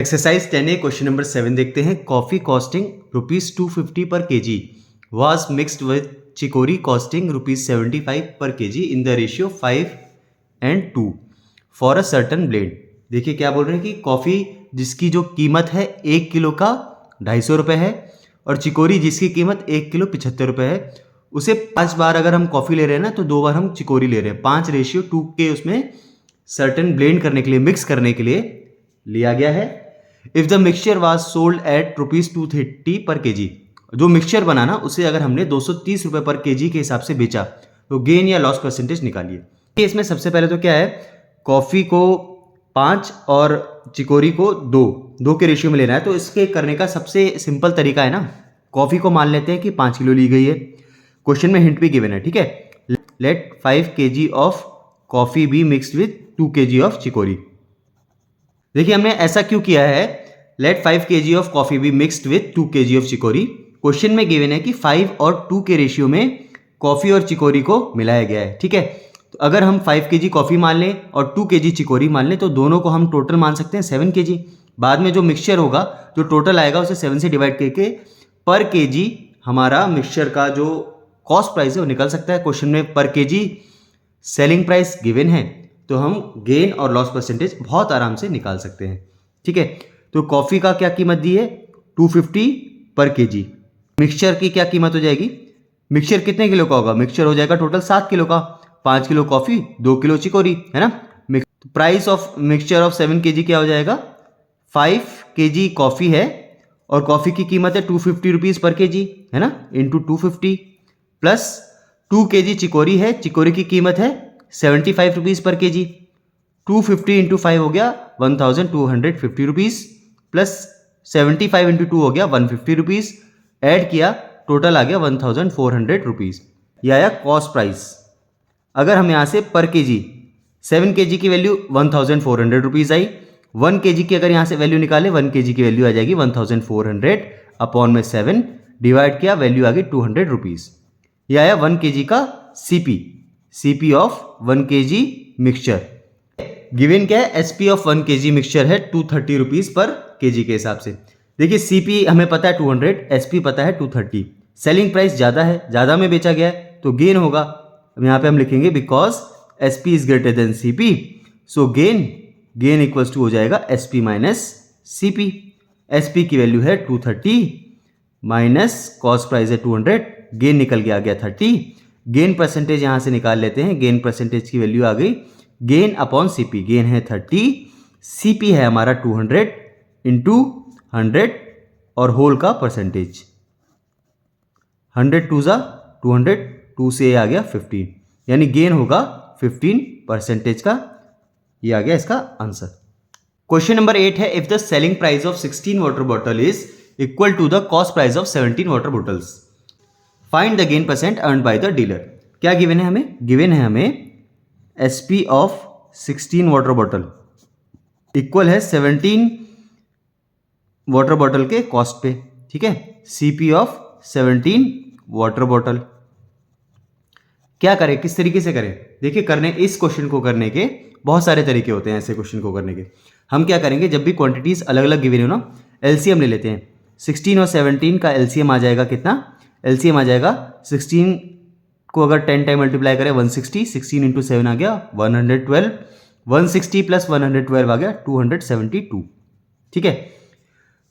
Exercise 10A question number 7 देखते हैं। Coffee costing ₹250 पर KG was mixed with chicory costing ₹75 पर KG in the ratio 5:2 for a certain blend. देखिए क्या बोल रहे हैं कि कॉफ़ी जिसकी जो कीमत है 1 किलो का 250 रुपये है और चिकोरी जिसकी कीमत 1 किलो 75 रुपये है, उसे 5 बार अगर हम कॉफ़ी ले रहे हैं ना तो 2 बार हम चिकोरी ले रहे हैं। 5:2 के उसमें सर्टन ब्लेंड करने के लिए, मिक्स करने के लिए लिया गया है। If the mixture was sold at ₹230 पर केजी, जो मिक्सचर बना ना उसे अगर हमने 230 रुपये पर केजी के हिसाब से बेचा तो गेन या लॉस परसेंटेज निकालिए। इसमें सबसे पहले तो क्या है, कॉफ़ी को 5 और चिकोरी को 2 के रेशियो में लेना है। तो इसके करने का सबसे सिंपल तरीका है ना, कॉफ़ी को मान लेते हैं कि 5 किलो ली गई है। क्वेश्चन में हिंट भी गिवन है, ठीक है। Let 5 kg of coffee be mixed with 2 kg of chicory. देखिए हमने ऐसा क्यों किया है, let 5 kg of coffee be mixed with 2 kg of chicory. Question में गिवन है कि 5 और 2 के रेशियो में कॉफी और चिकोरी को मिलाया गया है, ठीक है। तो अगर हम 5 kg कॉफी मान लें और 2 kg चिकोरी मान लें तो दोनों को हम टोटल मान सकते हैं 7 kg। बाद में जो मिक्सचर होगा, जो टोटल आएगा उसे 7 से डिवाइड करके पर केजी हमारा मिक्सचर का जो कॉस्ट प्राइस है वो निकल सकता है। क्वेश्चन में पर केजी सेलिंग प्राइस गिवन है तो हम गेन और लॉस परसेंटेज बहुत आराम से निकाल सकते हैं, ठीक है। तो कॉफ़ी का क्या कीमत दी है, 250 पर केजी। मिक्सचर की क्या कीमत हो जाएगी, मिक्सचर कितने किलो का होगा, मिक्सचर हो जाएगा टोटल 7 किलो का। 5 किलो कॉफ़ी 2 किलो चिकोरी, है ना। Price of mixture of 7 kg क्या हो जाएगा, 5 kg कॉफ़ी है और कॉफ़ी की कीमत है 250 रुपीज़ पर केजी, है ना, इंटू 250 प्लस 2 kg चिकोरी है, चिकोरी की कीमत है 75 रुपीज़ पर केजी। 250 इंटू 5 हो गया 1250 रुपीज़ प्लस 75 इंटू 2 हो गया 150 रुपीज़। ऐड किया, टोटल आ गया 1400 रुपीज़। यह आया कॉस्ट प्राइस। अगर हम यहाँ से पर केजी 7 kg की वैल्यू 1400 रुपीज़ आई, 1 kg की अगर यहाँ से वैल्यू निकाले 1 kg की वैल्यू आ जाएगी 1400 अपॉन में 7 डिवाइड किया, वैल्यू आ गई 200 रुपीज़। यह आया 1 kg का CP of 1 kg mixture. Given क्या है, एसपी ऑफ 1 kg मिक्सचर है 230 रुपीज़ पर केजी के हिसाब से। देखिए सीपी हमें पता है 200, एसपी पता है 230। सेलिंग प्राइस ज़्यादा है, ज़्यादा में बेचा गया है तो गेन होगा। अब यहाँ पे हम लिखेंगे because SP is greater than CP, so gain equals to हो जाएगा एसपी माइनस सीपी। एसपी की वैल्यू है 230 माइनस कॉस्ट प्राइस है 200, गेन निकल के आ गया 30। गेन परसेंटेज यहाँ से निकाल लेते हैं, गेन परसेंटेज की वैल्यू आ गई गेन अपॉन सीपी। गेन है 30, सीपी है हमारा 200 इंटू 100 और होल का परसेंटेज 100 2 ज़ा 200, 2 से आ गया 15, यानी गेन होगा 15% का। ये आ गया इसका आंसर। क्वेश्चन नंबर 8 है, if the selling price of 16 water bottle is equal to the cost price of 17 water bottles, find the gain percent earn by the dealer. क्या गिवन है हमें, गिवन है हमें SP of 16 water bottle equal है 17 water bottle के cost पे, ठीक है। CP of 17 water bottle. क्या करें, किस तरीके से करें, देखिए करने इस क्वेश्चन को करने के बहुत सारे तरीके होते हैं। ऐसे क्वेश्चन को करने के हम क्या करेंगे, जब भी क्वांटिटीज अलग अलग गिवन हो ना, एलसीएम ले लेते हैं। 16 और 17 का एलसीएम आ जाएगा कितना, एलसीएम आ जाएगा 16 को अगर 10 टाइम मल्टीप्लाई करें 160, 16 इंटू 7 आ गया 112, 160 प्लस 112 आ गया 272, ठीक है।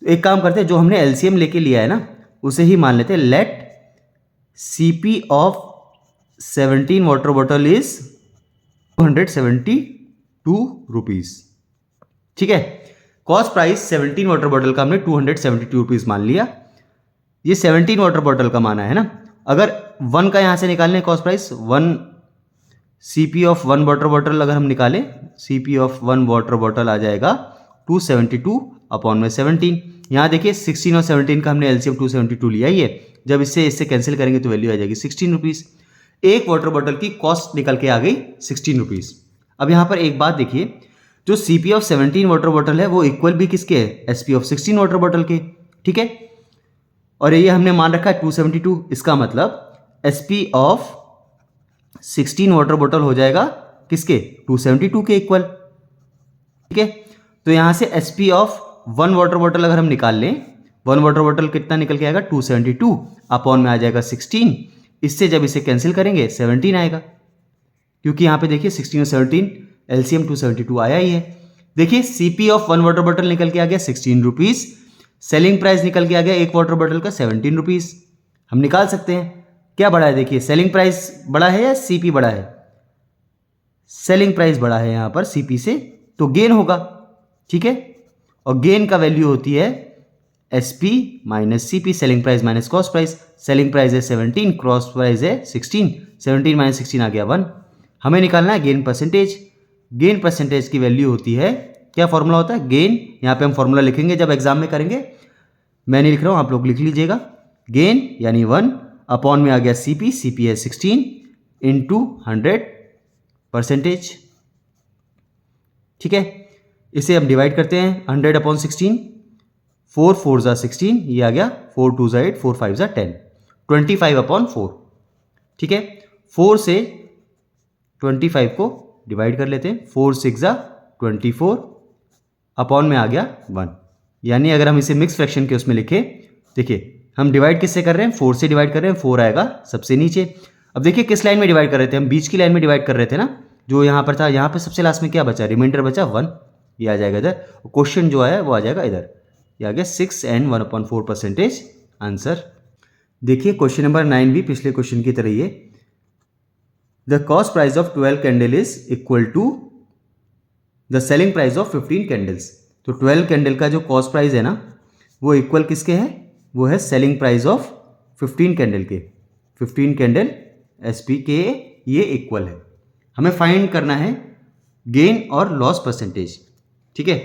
एक काम करते हैं, जो हमने एलसीएम लेके लिया है ना उसे ही मान लेते हैं। Let CP of 17 water bottle is 272 rupees, ठीक है। कॉस्ट प्राइस 17 वाटर बॉटल का हमने 272 रुपीज़ मान लिया। ये 17 वाटर बॉटल का माना है ना। अगर 1 का यहाँ से निकालने cost price 1 CP of 1 water bottle अगर हम निकालें, सीपी ऑफ 1 वाटर बॉटल आ जाएगा 272 अपॉन में 17। यहाँ देखिए 16 और 17 का हमने एलसीएम 272 लिया ही है। जब इससे कैंसिल करेंगे तो वैल्यू आ जाएगी 16 रुपीज़। एक वाटर बॉटल की कॉस्ट निकल के आ गई 16 रुपीज़। अब यहाँ पर एक बात देखिए, जो सीपी ऑफ 17 वाटर बॉटल है वो इक्वल भी किसके है, एसपी ऑफ 16 वाटर बॉटल के, ठीक है। और ये हमने मान रखा है 272, इसका मतलब एसपी ऑफ 16 वाटर बॉटल हो जाएगा किसके, 272 के इक्वल, ठीक है। तो यहां से SP of one water bottle अगर हम निकाल लें, वन वाटर बॉटल कितना निकल के आएगा 272 अपॉन में आ जाएगा 16। इससे जब इसे कैंसिल करेंगे 17 आएगा, क्योंकि यहाँ पे देखिए 16 और 17 एलसीएम 272 आया ही है। देखिए CP of one water bottle निकल के आ गया 16 रुपीज़, सेलिंग प्राइस निकल के आ गया एक वाटर बॉटल का 17 रुपीज़। हम निकाल सकते हैं क्या बड़ा है, देखिए सेलिंग प्राइस बड़ा है या सीपी बड़ा है, सेलिंग प्राइस बड़ा है यहाँ पर सीपी से, तो गेन होगा, ठीक है। और गेन का वैल्यू होती है SP minus CP, selling price minus cost price. Selling price है 17, कॉस्ट प्राइस है 16, 17 माइनस 16 आ गया 1। हमें निकालना है गेन परसेंटेज। गेन परसेंटेज की वैल्यू होती है, क्या फॉर्मूला होता है गेन, यहाँ पे हम फॉर्मूला लिखेंगे जब एग्जाम में करेंगे, मैं नहीं लिख रहा हूँ आप लोग लिख लीजिएगा। गेन यानी 1 अपॉन में आ गया सीपी, सीपी है 16 इंटू 100%, ठीक है। इसे हम डिवाइड करते हैं 100 अपॉन 16, 4 4 ज़ा 16, ये आ गया 4 2 ज़ा 8, 4 5 ज़ा 10, 25 अपॉन 4, ठीक है। 4 से 25 को डिवाइड कर लेते हैं, 4 6 ज़ा 24 अपॉन में आ गया 1। यानी अगर हम इसे मिक्स फ्रैक्शन के उसमें लिखें, देखिए हम डिवाइड किससे कर रहे हैं, 4 से डिवाइड कर रहे हैं, 4 आएगा सबसे नीचे। अब देखिए किस लाइन में डिवाइड कर रहे थे, हम बीच की लाइन में डिवाइड कर रहे थे ना, जो यहाँ पर था, यहाँ पर सबसे लास्ट में क्या बचा, रिमाइंडर बचा 1, ये आ जाएगा इधर। क्वेश्चन जो है वो आ जाएगा इधर, ये आ गया 6 and 1/4% आंसर। देखिए क्वेश्चन नंबर 9 भी पिछले क्वेश्चन की तरह ही है। The cost price of 12 candle is equal to the selling price of 15 candles. तो 12 कैंडल का जो कॉस्ट प्राइस है ना, वो इक्वल किसके है, वो है सेलिंग प्राइस ऑफ 15 कैंडल के। 15 कैंडल एसपी के ये इक्वल है। हमें फाइंड करना है गेन और लॉस परसेंटेज, ठीक है।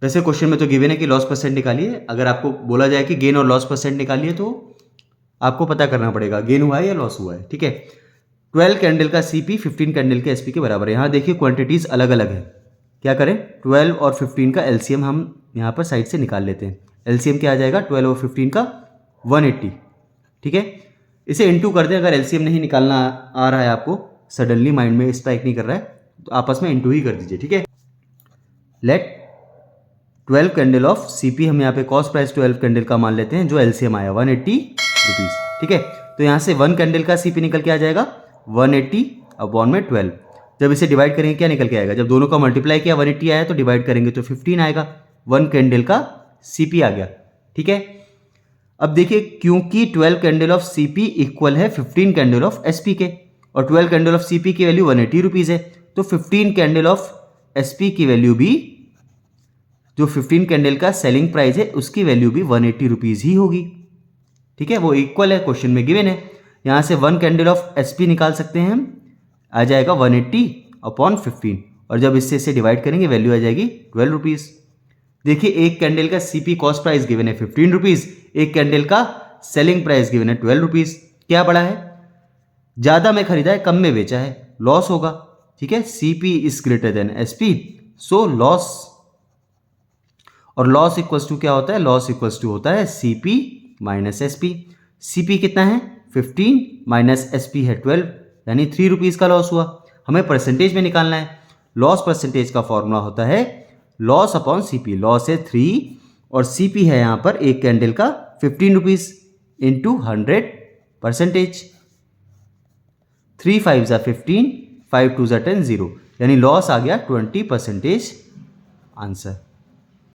वैसे क्वेश्चन में तो गिवन है कि लॉस परसेंट निकालिए, अगर आपको बोला जाए कि गेन और लॉस परसेंट निकालिए तो आपको पता करना पड़ेगा गेन हुआ है या लॉस हुआ है, ठीक है। 12 कैंडल का सीपी 15 कैंडल के एसपी के बराबर है। यहाँ देखिए क्वांटिटीज़ अलग अलग है, क्या करें 12 और 15 का एलसीएम हम यहाँ पर साइड से निकाल लेते हैं। एलसीएम क्या आ जाएगा 12 और 15 का 180, ठीक है। इसे इंटू कर दें, अगर एलसीएम नहीं निकालना आ रहा है आपको, सडनली माइंड में स्ट्राइक नहीं कर रहा है, तो आपस में इंटू ही कर दीजिए, ठीक है। लेट 12 कैंडल ऑफ सीपी, हम यहाँ पे कॉस्ट प्राइस 12 कैंडल का मान लेते हैं, जो एलसीएम आया 180 रुपीज़, ठीक है। तो यहाँ से 1 कैंडल का सीपी निकल के आ जाएगा 180 अपॉन में 12। जब इसे डिवाइड करेंगे क्या निकल के आएगा, जब दोनों का मल्टीप्लाई किया 180 आया तो डिवाइड करेंगे तो 15 आएगा, 1 कैंडल का सीपी आ गया, ठीक है। अब देखिए क्योंकि 12 कैंडल ऑफ सीपी इक्वल है 15 कैंडल ऑफ एसपी के, और 12 कैंडल ऑफ सीपी की वैल्यू 180 रुपीज़ है, तो 15 कैंडल ऑफ एसपी की वैल्यू भी, जो 15 कैंडल का सेलिंग प्राइस है उसकी वैल्यू भी 180 रुपीज़ ही होगी, ठीक है। वो इक्वल है, क्वेश्चन में गिवन है। यहाँ से 1 कैंडल ऑफ एसपी निकाल सकते हैं हम, आ जाएगा 180 अपॉन 15, और जब इससे डिवाइड करेंगे वैल्यू आ जाएगी 12 रुपीज़। देखिए एक कैंडल का सीपी कॉस्ट प्राइस गिवन है 15 रुपीज़, एक कैंडल का सेलिंग प्राइस गिवन है 12 रुपीज़। क्या बड़ा है, ज़्यादा में खरीदा है कम में बेचा है, लॉस होगा, ठीक है। CP is greater then SP, so loss, और लॉस इक्वल्स टू क्या होता है, लॉस इक्वल्स टू होता है सीपी माइनस एसपी। सीपी कितना है 15 माइनस एसपी है 12, यानी 3 रुपीज़ का लॉस हुआ। हमें परसेंटेज में निकालना है, लॉस परसेंटेज का फॉर्मूला होता है लॉस अपॉन सीपी। लॉस है 3 और सीपी है यहाँ पर एक कैंडल का 15 रुपीज़ इंटू 100%। 3 5 ज़ा 15, 5 2 ज़ा 10, 0, यानी लॉस आ गया 20% आंसर।